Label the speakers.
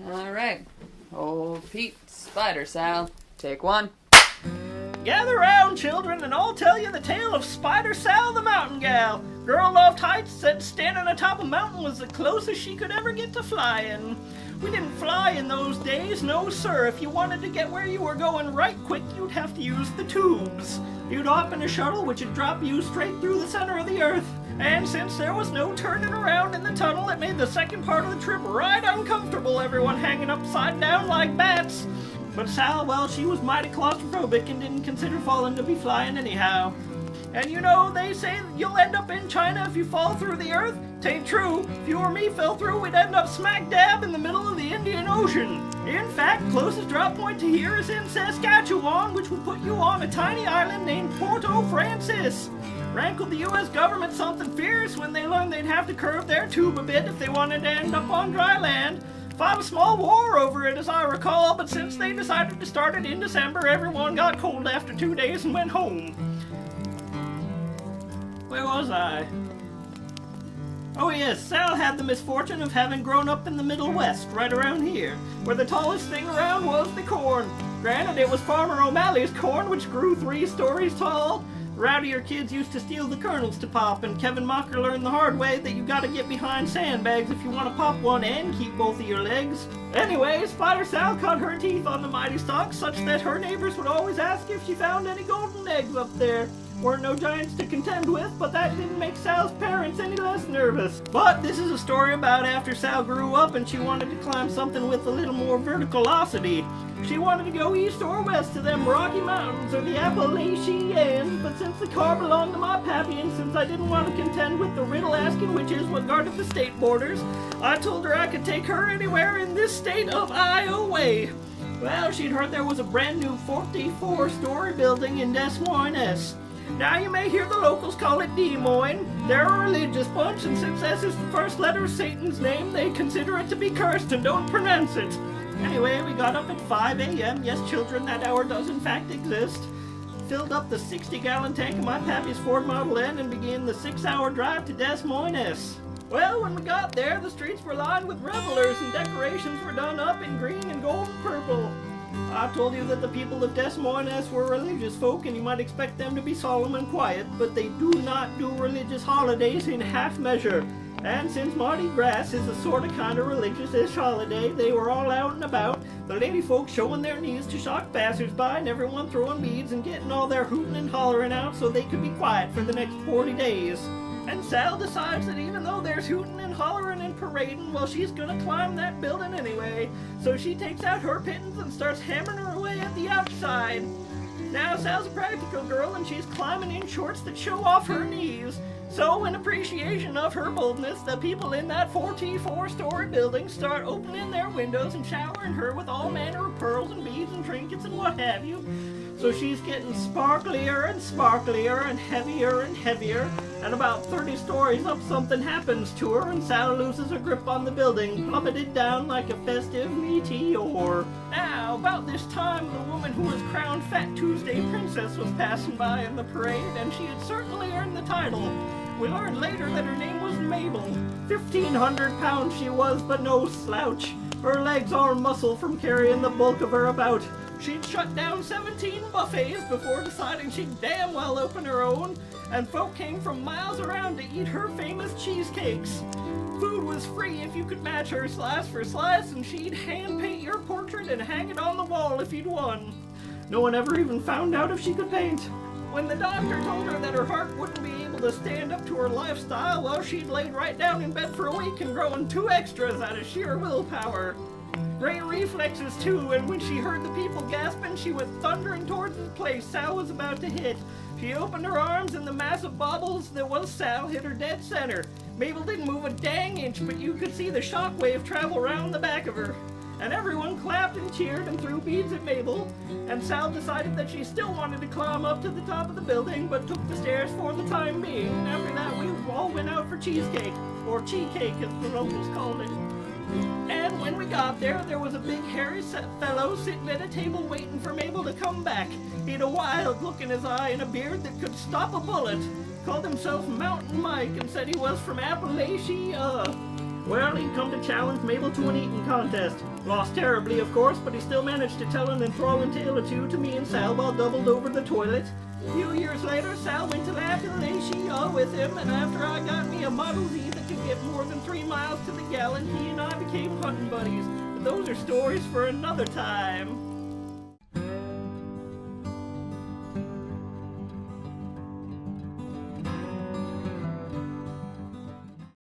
Speaker 1: Alright. Old Pete, Spider Sal, take one.
Speaker 2: Gather round, children, and I'll tell you the tale of Spider Sal the Mountain Gal. Girl loved heights, said standing atop a mountain was the closest she could ever get to flying. We didn't fly in those days, no sir. If you wanted to get where you were going right quick, you'd have to use the tubes. You'd hop in a shuttle which would drop you straight through the center of the earth. And since there was no turning around in the tunnel, it made the second part of the trip right uncomfortable, everyone hanging upside down like bats. But Sal, well, she was mighty claustrophobic and didn't consider falling to be flying anyhow. And you know, they say you'll end up in China if you fall through the earth. Tain't true. If you or me fell through, we'd end up smack dab in the middle of the Indian Ocean. In fact, closest drop point to here is in Saskatchewan, which will put you on a tiny island named Porto Francis. Rankled the U.S. government something fierce when they learned they'd have to curve their tube a bit if they wanted to end up on dry land. Fought a small war over it, as I recall, but since they decided to start it in December, everyone got cold after 2 days and went home. Where was I? Oh yes, Sal had the misfortune of having grown up in the Middle West, right around here, where the tallest thing around was the corn. Granted, it was Farmer O'Malley's corn, which grew 3 stories tall. Rowdier kids used to steal the kernels to pop, and Kevin Mocker learned the hard way that you gotta get behind sandbags if you want to pop one and keep both of your legs. Anyway, Spider Sal cut her teeth on the mighty stalk, such that her neighbors would always ask if she found any golden eggs up there. Weren't no giants to contend with, but that didn't make Sal's parents any less nervous. But this is a story about after Sal grew up and she wanted to climb something with a little more verticalocity. She wanted to go east or west to them Rocky Mountains or the Appalachians, but since the car belonged to my pappy and since I didn't want to contend with the riddle-asking witches what guarded the state borders, I told her I could take her anywhere in this state of Iowa. Well, she'd heard there was a brand new 44-story building in Des Moines. Now you may hear the locals call it Des Moines. They're a religious bunch, and since S is the first letter of Satan's name, they consider it to be cursed and don't pronounce it. Anyway, we got up at 5 a.m. Yes, children, that hour does in fact exist. Filled up the 60-gallon tank of my pappy's Ford Model N and began the 6-hour drive to Des Moines. Well, when we got there, the streets were lined with revelers and decorations were done up in green and gold and purple. I told you that the people of Des Moines were religious folk and you might expect them to be solemn and quiet, but they do not do religious holidays in half measure. And since Mardi Gras is a sort of kind of religious-ish holiday, they were all out and about, the lady folk showing their knees to shock passersby and everyone throwing beads and getting all their hooting and hollering out so they could be quiet for the next 40 days. And Sal decides that even though there's hooting and hollering and parading, well, she's gonna climb that building anyway. So she takes out her pittance and starts hammering her way at the outside. Now, Sal's a practical girl and she's climbing in shorts that show off her knees. So, in appreciation of her boldness, the people in that 44-story building start opening their windows and showering her with all manner of pearls and beads and trinkets and what have you. So she's getting sparklier and sparklier and heavier, and about 30 stories up something happens to her and Sal loses her grip on the building, plummeted down like a festive meteor. Now, about this time, the woman who was crowned Fat Tuesday Princess was passing by in the parade, and she had certainly earned the title. We learned later that her name was Mabel. 1,500 pounds she was, but no slouch. Her legs all muscle from carrying the bulk of her about. She'd shut down 17 buffets before deciding she'd damn well open her own, and folk came from miles around to eat her famous cheesecakes. Food was free if you could match her slice for slice, and she'd hand paint your portrait and hang it on the wall if you'd won. No one ever even found out if she could paint. When the doctor told her that her heart wouldn't be able to stand up to her lifestyle, well, she'd laid right down in bed for a week and growing 2 extras out of sheer willpower. Great reflexes too, and when she heard the people gasping, she went thundering towards the place Sal was about to hit. She opened her arms and the mass of baubles that was Sal hit her dead center. Mabel didn't move a dang inch, but you could see the shockwave travel round the back of her. And everyone clapped and cheered and threw beads at Mabel, and Sal decided that she still wanted to climb up to the top of the building, but took the stairs for the time being. And after that, we all went out for cheesecake, or cheesecake as the locals called it. And when we got there, there was a big hairy fellow sitting at a table waiting for Mabel to come back. He had a wild look in his eye and a beard that could stop a bullet. Called himself Mountain Mike and said he was from Appalachia. Well, he'd come to challenge Mabel to an eating contest. Lost terribly, of course, but he still managed to tell an enthralling tale or two to me and Sal while doubled over the toilet. A few years later, Sal went to the Appalachia with him, and after I got me a Model Z that could get more than 3 miles to the gallon, he and I became hunting buddies. But those are stories for another time.